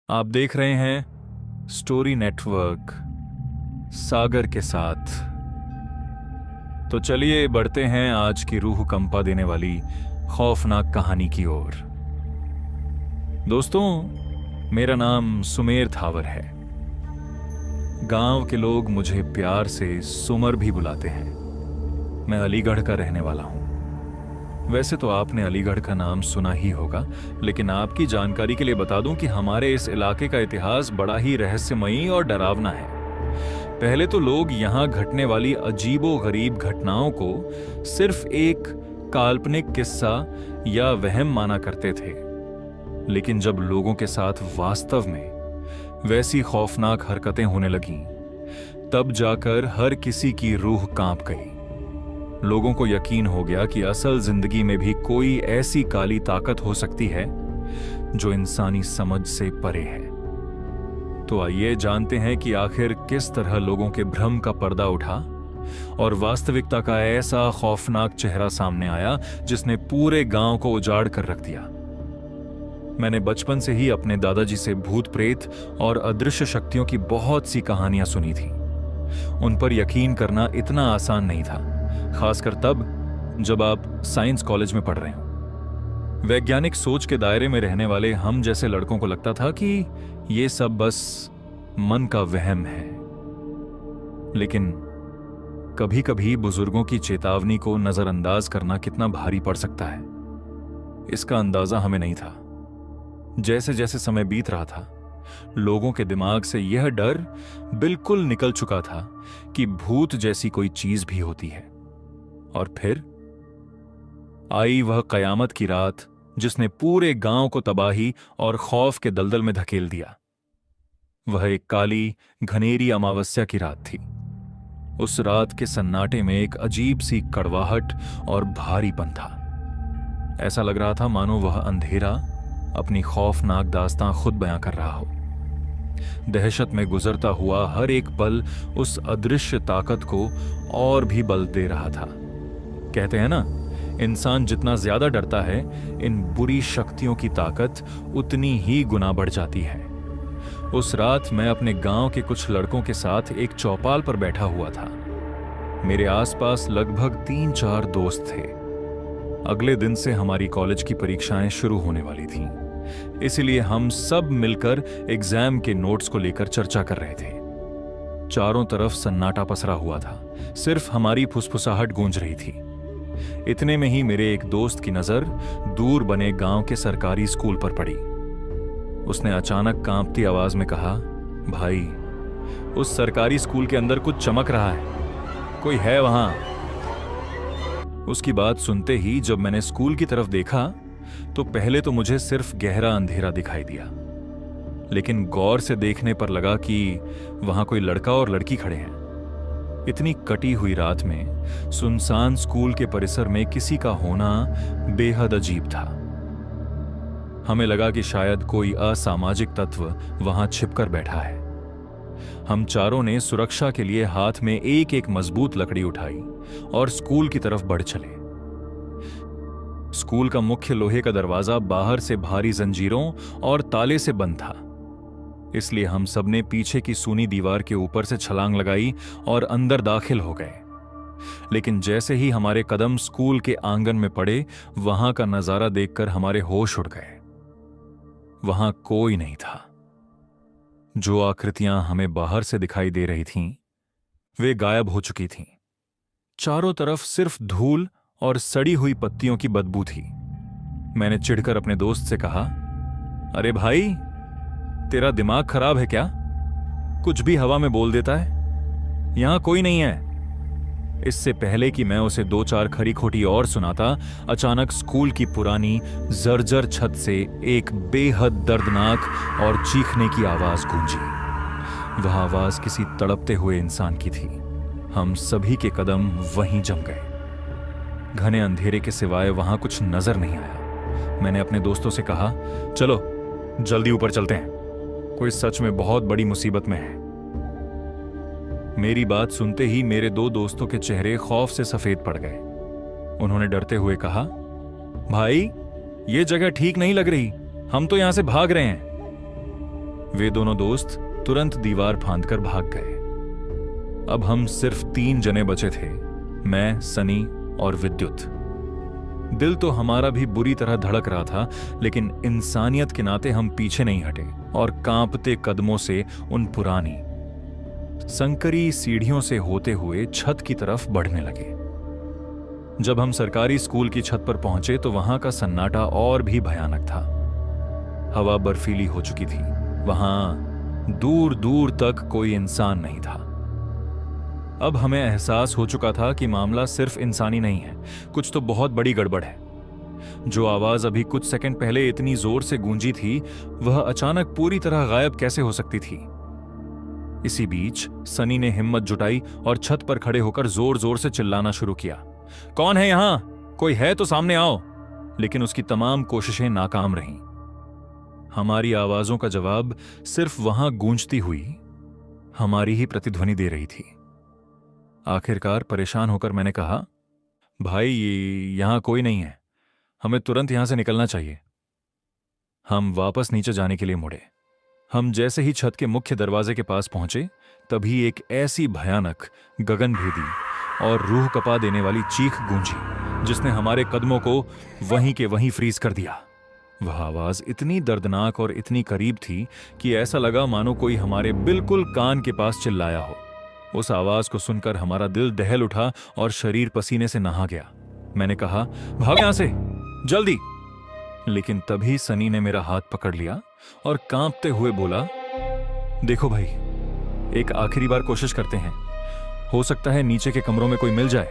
आप देख रहे हैं स्टोरी नेटवर्क सागर के साथ। तो चलिए बढ़ते हैं आज की रूह कंपा देने वाली खौफनाक कहानी की ओर। दोस्तों, मेरा नाम सुमेर थावर है। गांव के लोग मुझे प्यार से सुमर भी बुलाते हैं। मैं अलीगढ़ का रहने वाला हूं। वैसे तो आपने अलीगढ़ का नाम सुना ही होगा, लेकिन आपकी जानकारी के लिए बता दूं कि हमारे इस इलाके का इतिहास बड़ा ही रहस्यमयी और डरावना है। पहले तो लोग यहां घटने वाली अजीबो-गरीब घटनाओं को सिर्फ एक काल्पनिक किस्सा या वहम माना करते थे, लेकिन जब लोगों के साथ वास्तव में वैसी खौफनाक हरकतें होने लगीं, तब जाकर हर किसी की रूह कांप गई। लोगों को यकीन हो गया कि असल जिंदगी में भी कोई ऐसी काली ताकत हो सकती है जो इंसानी समझ से परे है। तो आइए जानते हैं कि आखिर किस तरह लोगों के भ्रम का पर्दा उठा और वास्तविकता का ऐसा खौफनाक चेहरा सामने आया जिसने पूरे गांव को उजाड़ कर रख दिया। मैंने बचपन से ही अपने दादाजी से भूत प्रेत और अदृश्य शक्तियों की बहुत सी कहानियां सुनी थी। उन पर यकीन करना इतना आसान नहीं था, खासकर तब जब आप साइंस कॉलेज में पढ़ रहे हो। वैज्ञानिक सोच के दायरे में रहने वाले हम जैसे लड़कों को लगता था कि ये सब बस मन का वहम है। लेकिन कभी कभी बुजुर्गों की चेतावनी को नजरअंदाज करना कितना भारी पड़ सकता है, इसका अंदाजा हमें नहीं था। जैसे जैसे समय बीत रहा था, लोगों के दिमाग से यह डर बिल्कुल निकल चुका था कि भूत जैसी कोई चीज भी होती है। और फिर आई वह कयामत की रात जिसने पूरे गांव को तबाही और खौफ के दलदल में धकेल दिया। वह एक काली घनेरी अमावस्या की रात थी। उस रात के सन्नाटे में एक अजीब सी कड़वाहट और भारीपन था। ऐसा लग रहा था मानो वह अंधेरा अपनी खौफनाक दास्तां खुद बयां कर रहा हो। दहशत में गुजरता हुआ हर एक पल उस अदृश्य ताकत को और भी बल दे रहा था। कहते हैं ना, इंसान जितना ज्यादा डरता है, इन बुरी शक्तियों की ताकत उतनी ही गुना बढ़ जाती है। उस रात मैं अपने गांव के कुछ लड़कों के साथ एक चौपाल पर बैठा हुआ था। मेरे आसपास लगभग 3-4 दोस्त थे। अगले दिन से हमारी कॉलेज की परीक्षाएं शुरू होने वाली थीं, इसलिए हम सब मिलकर एग्जाम के नोट्स को लेकर चर्चा कर रहे थे। चारों तरफ सन्नाटा पसरा हुआ था, सिर्फ हमारी फुसफुसाहट गूंज रही थी। इतने में ही मेरे एक दोस्त की नजर दूर बने गांव के सरकारी स्कूल पर पड़ी। उसने अचानक कांपती आवाज में कहा, भाई, उस सरकारी स्कूल के अंदर कुछ चमक रहा है, कोई है वहां। उसकी बात सुनते ही जब मैंने स्कूल की तरफ देखा तो पहले तो मुझे सिर्फ गहरा अंधेरा दिखाई दिया, लेकिन गौर से देखने पर लगा कि वहां कोई लड़का और लड़की खड़े हैं। इतनी कटी हुई रात में सुनसान स्कूल के परिसर में किसी का होना बेहद अजीब था। हमें लगा कि शायद कोई असामाजिक तत्व वहां छिपकर बैठा है। हम चारों ने सुरक्षा के लिए हाथ में एक एक मजबूत लकड़ी उठाई और स्कूल की तरफ बढ़ चले। स्कूल का मुख्य लोहे का दरवाजा बाहर से भारी जंजीरों और ताले से बंद था, इसलिए हम सबने पीछे की सूनी दीवार के ऊपर से छलांग लगाई और अंदर दाखिल हो गए। लेकिन जैसे ही हमारे कदम स्कूल के आंगन में पड़े, वहां का नजारा देखकर हमारे होश उड़ गए। वहां कोई नहीं था। जो आकृतियां हमें बाहर से दिखाई दे रही थीं, वे गायब हो चुकी थीं। चारों तरफ सिर्फ धूल और सड़ी हुई पत्तियों की बदबू थी। मैंने चिढ़कर अपने दोस्त से कहा, अरे भाई, तेरा दिमाग खराब है क्या? कुछ भी हवा में बोल देता है। यहां कोई नहीं है। इससे पहले कि मैं उसे 2-4 खरी खोटी और सुनाता, अचानक स्कूल की पुरानी जर्जर छत से एक बेहद दर्दनाक और चीखने की आवाज गूंजी। वह आवाज किसी तड़पते हुए इंसान की थी। हम सभी के कदम वहीं जम गए। घने अंधेरे के सिवाय वहां कुछ नजर नहीं आया। मैंने अपने दोस्तों से कहा, चलो जल्दी ऊपर चलते हैं, कोई सच में बहुत बड़ी मुसीबत में है। मेरी बात सुनते ही मेरे 2 दोस्तों के चेहरे खौफ से सफेद पड़ गए। उन्होंने डरते हुए कहा, भाई, ये जगह ठीक नहीं लग रही, हम तो यहां से भाग रहे हैं। वे दोनों दोस्त तुरंत दीवार फांदकर भाग गए। अब हम सिर्फ 3 जने बचे थे, मैं, सनी और विद्युत। दिल तो हमारा भी बुरी तरह धड़क रहा था, लेकिन इंसानियत के नाते हम पीछे नहीं हटे और कांपते कदमों से उन पुरानी संकरी सीढ़ियों से होते हुए छत की तरफ बढ़ने लगे। जब हम सरकारी स्कूल की छत पर पहुंचे तो वहां का सन्नाटा और भी भयानक था। हवा बर्फीली हो चुकी थी, वहां दूर दूर तक कोई इंसान नहीं था। अब हमें एहसास हो चुका था कि मामला सिर्फ इंसानी नहीं है, कुछ तो बहुत बड़ी गड़बड़ है। जो आवाज अभी कुछ सेकंड पहले इतनी जोर से गूंजी थी, वह अचानक पूरी तरह गायब कैसे हो सकती थी। इसी बीच सनी ने हिम्मत जुटाई और छत पर खड़े होकर जोर जोर से चिल्लाना शुरू किया, कौन है यहां? कोई है तो सामने आओ। लेकिन उसकी तमाम कोशिशें नाकाम रहीं। हमारी आवाजों का जवाब सिर्फ वहां गूंजती हुई हमारी ही प्रतिध्वनि दे रही थी। आखिरकार परेशान होकर मैंने कहा, भाई यहां कोई नहीं है, हमें तुरंत यहां से निकलना चाहिए। हम वापस नीचे जाने के लिए मुड़े। हम जैसे ही छत के मुख्य दरवाजे के पास पहुंचे, तभी एक ऐसी भयानक, गगनभेदी और रूह कपा देने वाली चीख गूंजी जिसने हमारे कदमों को वहीं के वहीं फ्रीज कर दिया। वह आवाज इतनी दर्दनाक और इतनी करीब थी कि ऐसा लगा मानो कोई हमारे बिल्कुल कान के पास चिल्लाया हो। उस आवाज को सुनकर हमारा दिल दहल उठा और शरीर पसीने से नहा गया। मैंने कहा, भाग यहां से, जल्दी। लेकिन तभी सनी ने मेरा हाथ पकड़ लिया और कांपते हुए बोला, देखो भाई, एक आखिरी बार कोशिश करते हैं, हो सकता है नीचे के कमरों में कोई मिल जाए।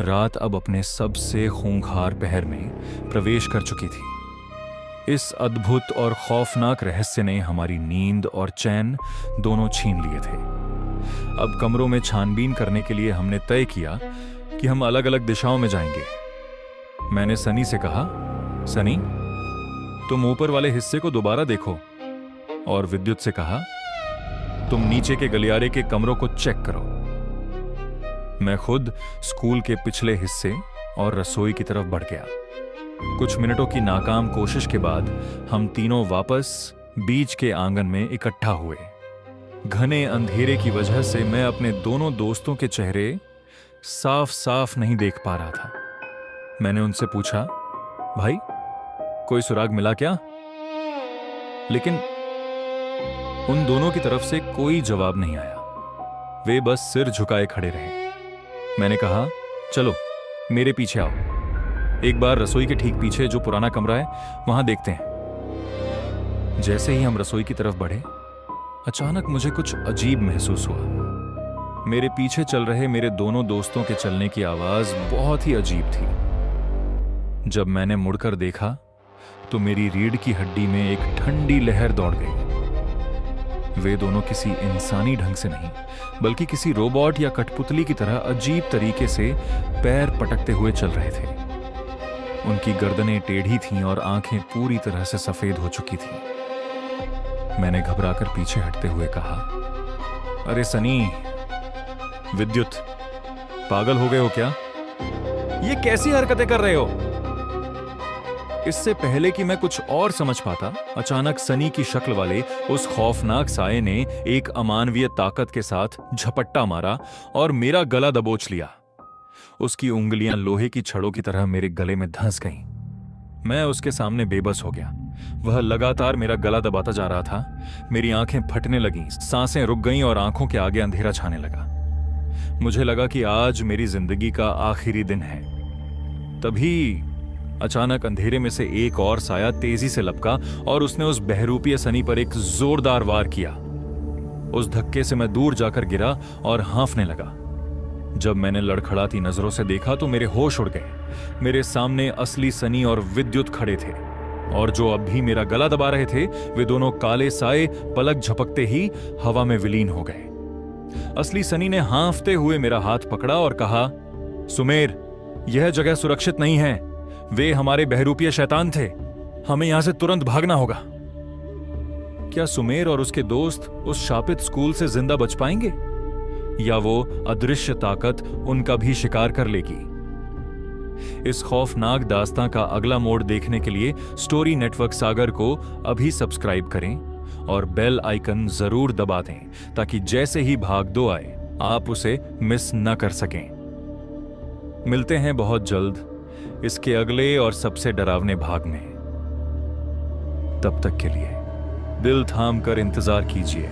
रात अब अपने सबसे खूंखार पहर में प्रवेश कर चुकी थी। इस अद्भुत और खौफनाक रहस्य ने हमारी नींद और चैन दोनों छीन लिए थे। अब कमरों में छानबीन करने के लिए हमने तय किया कि हम अलग अलग दिशाओं में जाएंगे। मैंने सनी से कहा, सनी, तुम ऊपर वाले हिस्से को दोबारा देखो, और विद्युत से कहा, तुम नीचे के गलियारे के कमरों को चेक करो। मैं खुद स्कूल के पिछले हिस्से और रसोई की तरफ बढ़ गया। कुछ मिनटों की नाकाम कोशिश के बाद हम तीनों वापस बीच के आंगन में इकट्ठा हुए। घने अंधेरे की वजह से मैं अपने दोनों दोस्तों के चेहरे साफ साफ नहीं देख पा रहा था। मैंने उनसे पूछा, भाई कोई सुराग मिला क्या? लेकिन उन दोनों की तरफ से कोई जवाब नहीं आया। वे बस सिर झुकाए खड़े रहे। मैंने कहा, चलो मेरे पीछे आओ, एक बार रसोई के ठीक पीछे जो पुराना कमरा है वहां देखते हैं। जैसे ही हम रसोई की तरफ बढ़े, अचानक मुझे कुछ अजीब महसूस हुआ। मेरे पीछे चल रहे मेरे दोनों दोस्तों के चलने की आवाज बहुत ही अजीब थी। जब मैंने मुड़कर देखा तो मेरी रीढ़ की हड्डी में एक ठंडी लहर दौड़ गई। वे दोनों किसी इंसानी ढंग से नहीं, बल्कि किसी रोबोट या कठपुतली की तरह अजीब तरीके से पैर पटकते हुए चल रहे थे। उनकी गर्दनें टेढ़ी थीं और आंखें पूरी तरह से सफेद हो चुकी थीं। मैंने घबराकर पीछे हटते हुए कहा, अरे सनी, विद्युत, पागल हो गए हो क्या? ये कैसी हरकतें कर रहे हो? इससे पहले कि मैं कुछ और समझ पाता, अचानक सनी की शक्ल वाले उस खौफनाक साये ने एक अमानवीय ताकत के साथ झपट्टा मारा और मेरा गला दबोच लिया। उसकी उंगलियां लोहे की छड़ों की तरह मेरे गले में धंस गईं। मैं उसके सामने बेबस हो गया। वह लगातार मेरा गला दबाता जा रहा था। मेरी आंखें फटने लगीं, सांसें रुक गईं और आंखों के आगे अंधेरा छाने लगा। मुझे लगा कि आज मेरी जिंदगी का आखिरी दिन है। तभी अचानक अंधेरे में से एक और साया तेजी से लपका और उसने उस बहरूपीय सनी पर एक जोरदार वार किया। उस धक्के से मैं दूर जाकर गिरा और हांफने लगा। जब मैंने लड़खड़ाती नजरों से देखा तो मेरे होश उड़ गए। मेरे सामने असली सनी और विद्युत खड़े थे, और जो अब भी मेरा गला दबा रहे थे, वे दोनों काले साए पलक झपकते ही हवा में विलीन हो गए। असली सनी ने हांफते हुए मेरा हाथ पकड़ा और कहा, सुमेर, यह जगह सुरक्षित नहीं है। वे हमारे बहरूपीय शैतान थे। हमें यहां से तुरंत भागना होगा। क्या सुमेर और उसके दोस्त उस शापित स्कूल से जिंदा बच पाएंगे, या वो अदृश्य ताकत उनका भी शिकार कर लेगी? इस खौफनाक दास्तां का अगला मोड़ देखने के लिए स्टोरी नेटवर्क सागर को अभी सब्सक्राइब करें और बेल आइकन जरूर दबा दें ताकि जैसे ही भाग 2 आए आप उसे मिस न कर सकें। मिलते हैं बहुत जल्द इसके अगले और सबसे डरावने भाग में। तब तक के लिए दिल थाम कर इंतजार कीजिए।